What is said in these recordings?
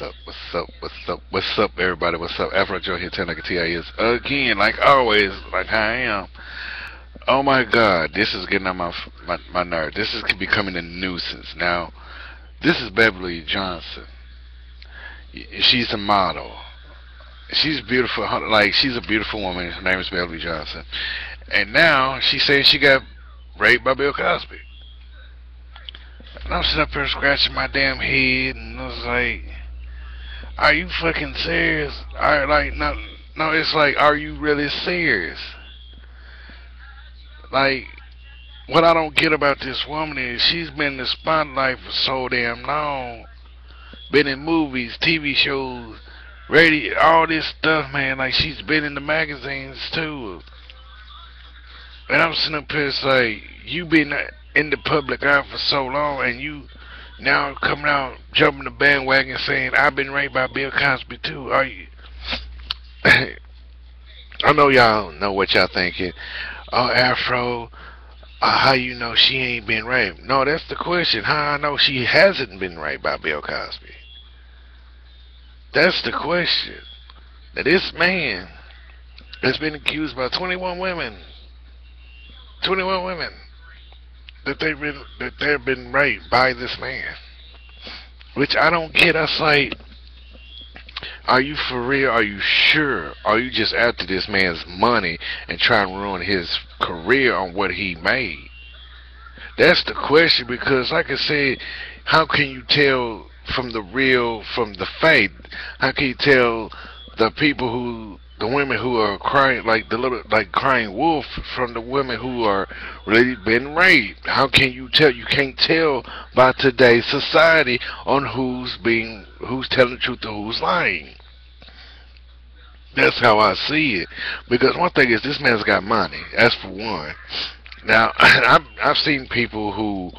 up? What's up? What's up? What's up, everybody? What's up? Afrojoe here, 10 like a TIS again, like always, like I am. Oh my God, this is getting on my nerve. This is becoming a nuisance. Now, this is Beverly Johnson. She's a model. She's beautiful. Like she's a beautiful woman. Her name is Beverly Johnson, and now she's saying she got raped by Bill Cosby. And I'm sitting up here scratching my damn head, and I was like, "Are you fucking serious? No. It's like, are you really serious? Like, what I don't get about this woman is she's been in the spotlight for so damn long, been in movies, TV shows, radio, all this stuff, man. Like she's been in the magazines too. And I'm sitting up here, it's like, you been in the public eye for so long, and you now coming out, jumping the bandwagon, saying I've been raped by Bill Cosby too. Are you? I know y'all know what y'all thinking. Oh, Afro, how you know she ain't been raped? No, that's the question. How I know she hasn't been raped by Bill Cosby? That's the question. Now this man has been accused by 21 women. 21 women that they've been raped by this man, which I don't get. Us like, are you for real? Are you sure? Are you just after this man's money and trying to ruin his career on what he made? That's the question, because like I said, how can you tell from the real from the fake? How can you tell the women who are crying, like the little, like crying wolf, from the women who are really been raped? How can you tell? You can't tell by today's society on who's telling the truth and who's lying. That's how I see it. Because one thing is, this man's got money. That's for one. Now, I've seen people who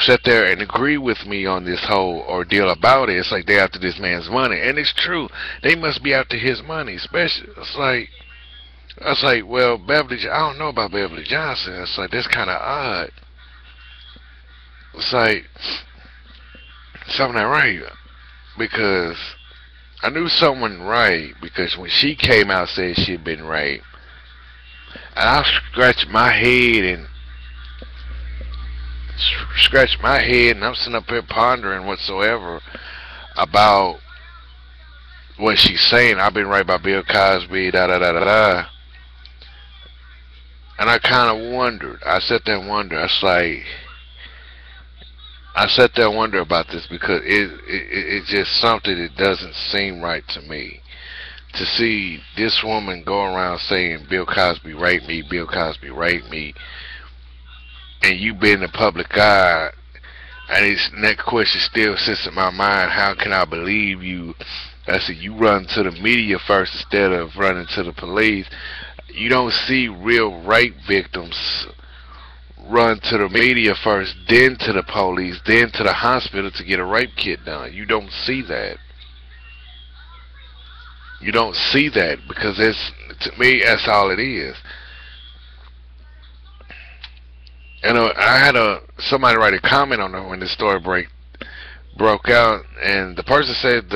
sat there and agree with me on this whole ordeal about it. It's like they're after this man's money, and it's true. They must be after his money, especially. It's like, well, Beverly, I don't know about Beverly Johnson. It's like, that's kind of odd. It's like something ain't right, because I knew someone right, because when she came out and said she'd been raped, and I scratched my head and I'm sitting up here pondering whatsoever about what she's saying. I've been raped by Bill Cosby, da da da da da. And I kind of wondered. I sat there and wondered. I sat there and wondered about this, because it's just something that doesn't seem right to me. To see this woman go around saying Bill Cosby raped me, Bill Cosby raped me, and you been in the public eye, and that question still sits in my mind. How can I believe you? I said, you run to the media first instead of running to the police. You don't see real rape victims run to the media first, then to the police, then to the hospital to get a rape kit done. You don't see that. You don't see that, because to me, that's all it is. And I had somebody write a comment on it when this story broke out, and the person said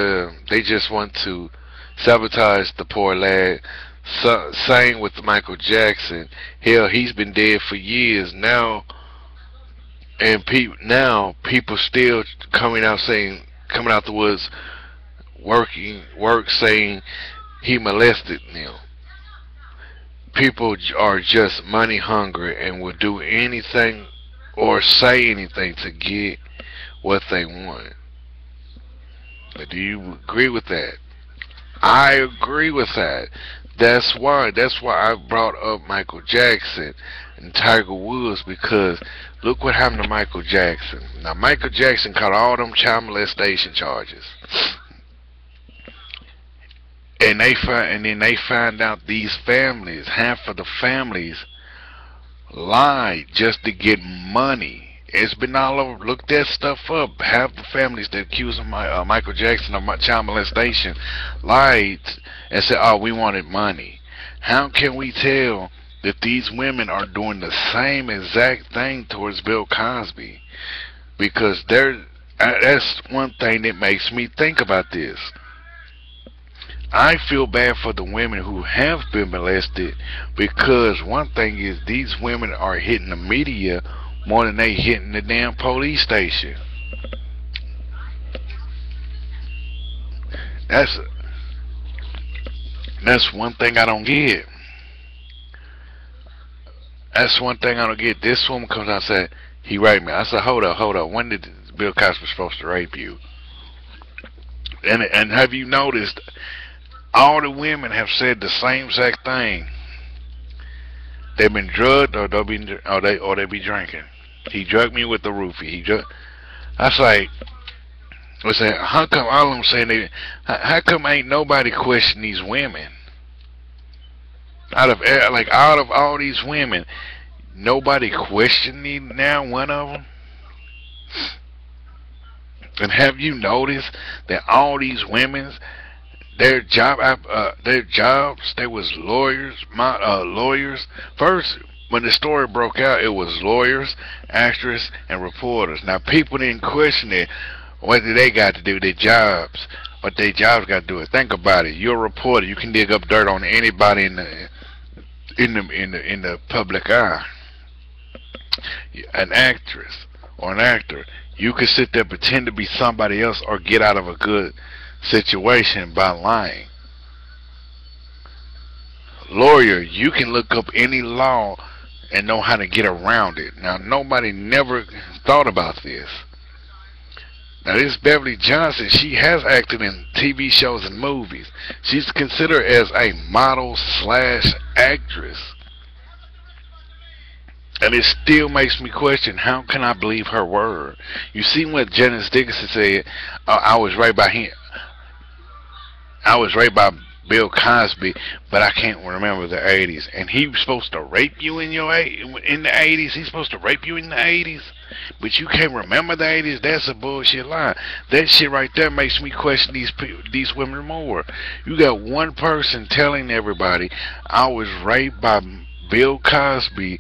they just want to sabotage the poor lad. Same with Michael Jackson. Hell, he's been dead for years now, and people still coming out the woods, saying he molested them. People are just money hungry and will do anything or say anything to get what they want. Do you agree with that? I agree with that. That's why I brought up Michael Jackson and Tiger Woods, because look what happened to Michael Jackson. Now, Michael Jackson caught all them child molestation charges. And then they find out these families, half of the families, lied just to get money. It's been all over. Look that stuff up. Half the families that accuse Michael Jackson of child molestation lied and said, "Oh, we wanted money." How can we tell that these women are doing the same exact thing towards Bill Cosby? Because That's one thing that makes me think about this. I feel bad for the women who have been molested, because one thing is these women are hitting the media more than they hitting the damn police station. That's one thing I don't get. That's one thing I don't get. This woman comes out and said, he raped me. I said, hold up. When did Bill Cosby supposed to rape you? And have you noticed all the women have said the same exact thing? They've been drugged, or they be drinking. He drugged me with the roofie. I was like, how come all of them saying how come ain't nobody question these women? Out of all these women, nobody questioning now one of them. And have you noticed that all these women, their jobs, they was lawyers. Lawyers first. When the story broke out, it was lawyers, actors, and reporters. Now people didn't question it. What do they got to do? Their jobs. What their jobs got to do it. Think about it. You're a reporter. You can dig up dirt on anybody in the public eye. An actress or an actor, you can sit there, pretend to be somebody else, or get out of a good situation by lying. Lawyer, you can look up any law and know how to get around it. Now nobody never thought about this. Now this Beverly Johnson, she has acted in TV shows and movies. She's considered as a model / actress. And it still makes me question, how can I believe her word? You see what Janice Dickinson said, I was right by him. I was right by Bill Cosby, but I can't remember the 80s. And he was supposed to rape you in the 80s? He's supposed to rape you in the 80s? But you can't remember the 80s? That's a bullshit lie. That shit right there makes me question these women more. You got one person telling everybody, I was raped by Bill Cosby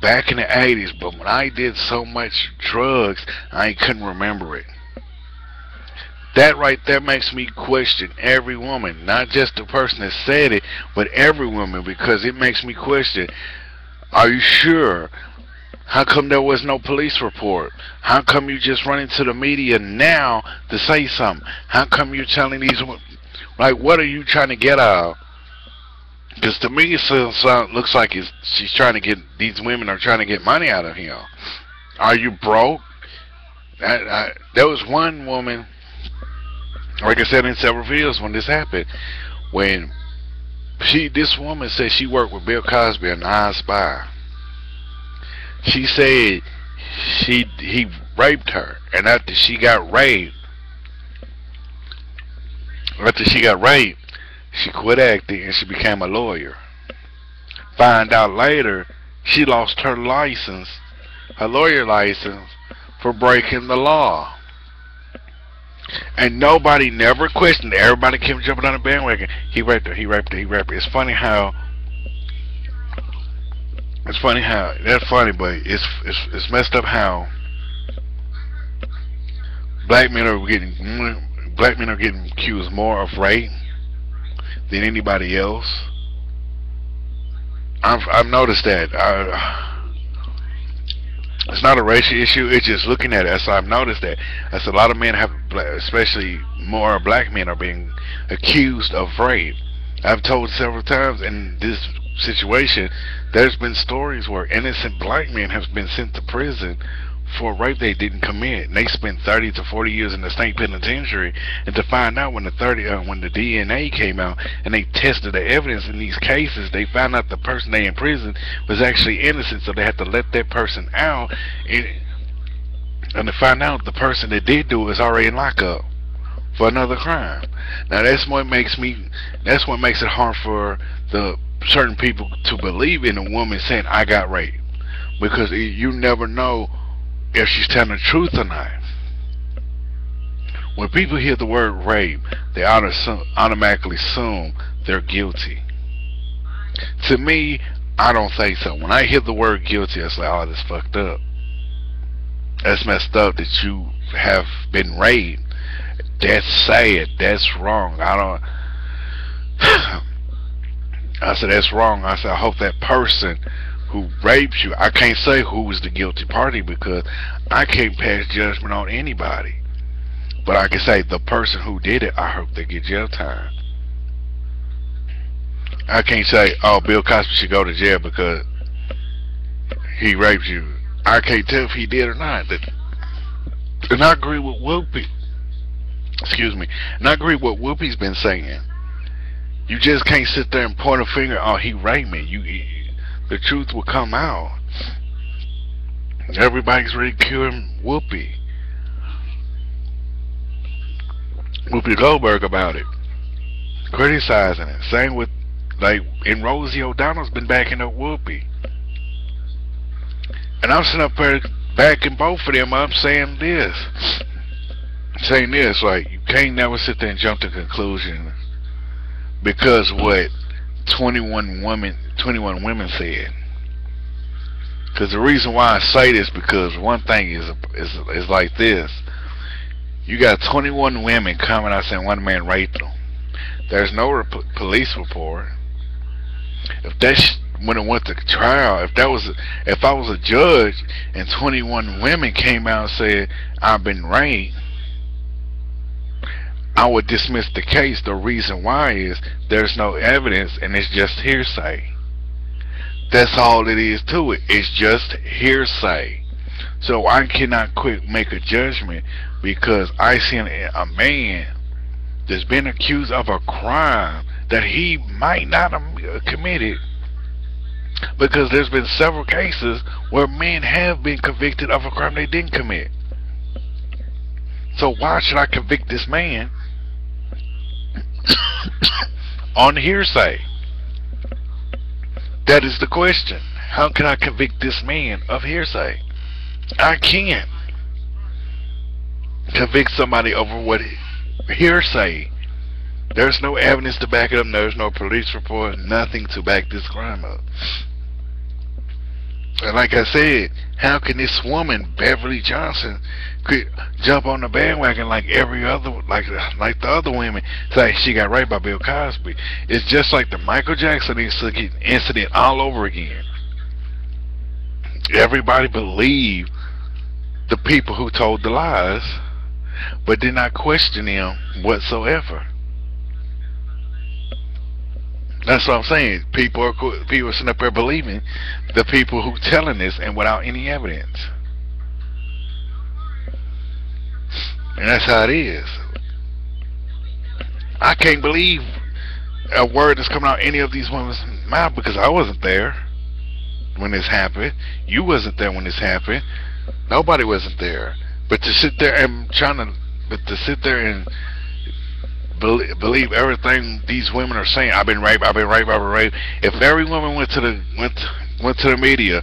back in the 80s, but when I did so much drugs, I couldn't remember it. That right there makes me question every woman, not just the person that said it, but every woman, because it makes me question, are you sure? How come there was no police report? How come you just run into the media now to say something? How come you're telling these women, like, what are you trying to get out of? Because to me it looks like she's trying to get, these women are trying to get money out of him. Are you broke? There was one woman, like I said in several videos when this happened, when this woman said she worked with Bill Cosby and I Spy. She said he raped her, and after she got raped, she quit acting and she became a lawyer. Find out later she lost her license, her lawyer license, for breaking the law. And nobody never questioned it. Everybody kept jumping on the bandwagon. He raped her, he raped her, he raped her. It's funny how that's funny, but it's messed up how black men are getting accused more of rape than anybody else. I've noticed that. It's not a racial issue. It's just looking at it. So I've noticed that. As a lot of men have, especially more black men, are being accused of rape. I've told several times in this situation, there's been stories where innocent black men have been sent to prison for rape they didn't commit, and they spent 30 to 40 years in the state penitentiary. And to find out when the DNA came out and they tested the evidence in these cases, they found out the person they imprisoned was actually innocent, so they had to let that person out, and to find out the person that did do it is already in lockup for another crime. Now that's what makes it hard for the certain people to believe in a woman saying I got raped, because you never know if she's telling the truth or not. When people hear the word rape, they automatically assume they're guilty. To me, I don't think so. When I hear the word guilty, I say, oh, that's fucked up. That's messed up that you have been raped. That's sad. That's wrong. I said, that's wrong. I said, I hope that person who raped you, I can't say who was the guilty party because I can't pass judgment on anybody. But I can say the person who did it, I hope they get jail time. I can't say, oh, Bill Cosby should go to jail because he raped you. I can't tell if he did or not. And I agree with Whoopi. Excuse me. And I agree with what Whoopi's been saying. You just can't sit there and point a finger, oh, he raped me. The truth will come out. Everybody's ridiculing Whoopi Goldberg about it, criticizing it. Same with, like, and Rosie O'Donnell's been backing up Whoopi. And I'm sitting up there backing both of them up, saying this, like, you can't never sit there and jump to conclusions because what 21 women said. Because the reason why I say this, because one thing is like this. You got 21 women coming out saying one man raped them. There's no police report. If when it went to trial, if I was a judge and 21 women came out and said I've been raped, I would dismiss the case. The reason why is there's no evidence and it's just hearsay. That's all it is to it. It's just hearsay. So I cannot make a judgment because I see a man that's been accused of a crime that he might not have committed, because there's been several cases where men have been convicted of a crime they didn't commit. So why should I convict this man on hearsay? That is the question. How can I convict this man of hearsay? I can't convict somebody over what hearsay. There's no evidence to back it up. There's no police report, nothing to back this crime up. And like I said, how can this woman, Beverly Johnson, could jump on the bandwagon like every other, like the other women, say she got raped by Bill Cosby? It's just like the Michael Jackson incident all over again. Everybody believed the people who told the lies, but did not question them whatsoever. That's what I'm saying. People are sitting up there believing the people who telling this and without any evidence. And that's how it is. I can't believe a word that's coming out any of these women's mouth because I wasn't there when this happened. You wasn't there when this happened. Nobody wasn't there. But to sit there and believe everything these women are saying. I've been raped. I've been raped. I've been raped. If every woman went to the media,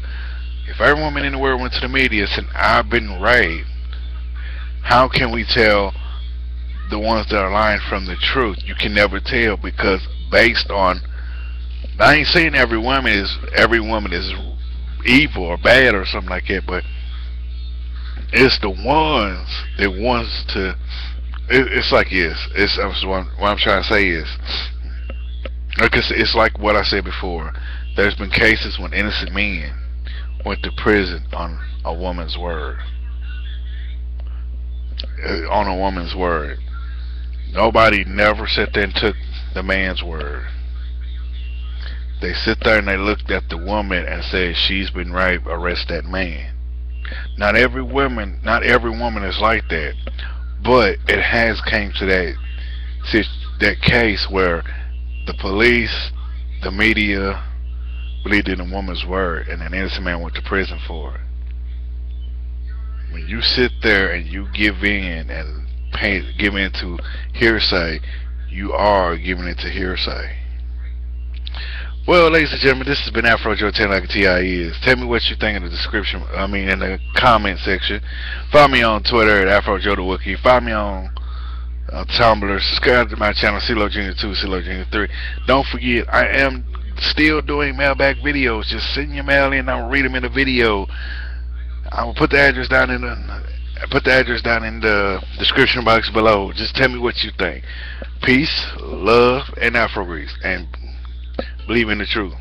if every woman in the world went to the media and said I've been raped, how can we tell the ones that are lying from the truth? You can never tell, because based on, I ain't saying every woman is evil or bad or something like that, but it's the ones that wants to. It's like this. What I'm trying to say is, it's like what I said before. There's been cases when innocent men went to prison on a woman's word. On a woman's word. Nobody never sat there and took the man's word. They sit there and they looked at the woman and said, she's been raped, arrest that man. Not every woman is like that. But it has came to that case where the police, the media believed in a woman's word, and an innocent man went to prison for it. When you sit there and you give in and give in to hearsay, you are giving it to hearsay. Well, ladies and gentlemen, this has been Afrojoe 10 like a T.I. is. Tell me what you think in the description, in the comment section. Follow me on Twitter at Afrojoe the Wookie. Follow me on Tumblr. Subscribe to my channel, CeeLo Jr. 2, CeeLo Jr. 3. Don't forget, I am still doing mailbag videos. Just send your mail in, I'll read them in the video. I will put the address down in Put the address down in the description box below. Just tell me what you think. Peace, love, and Afro grease, and believe in the truth.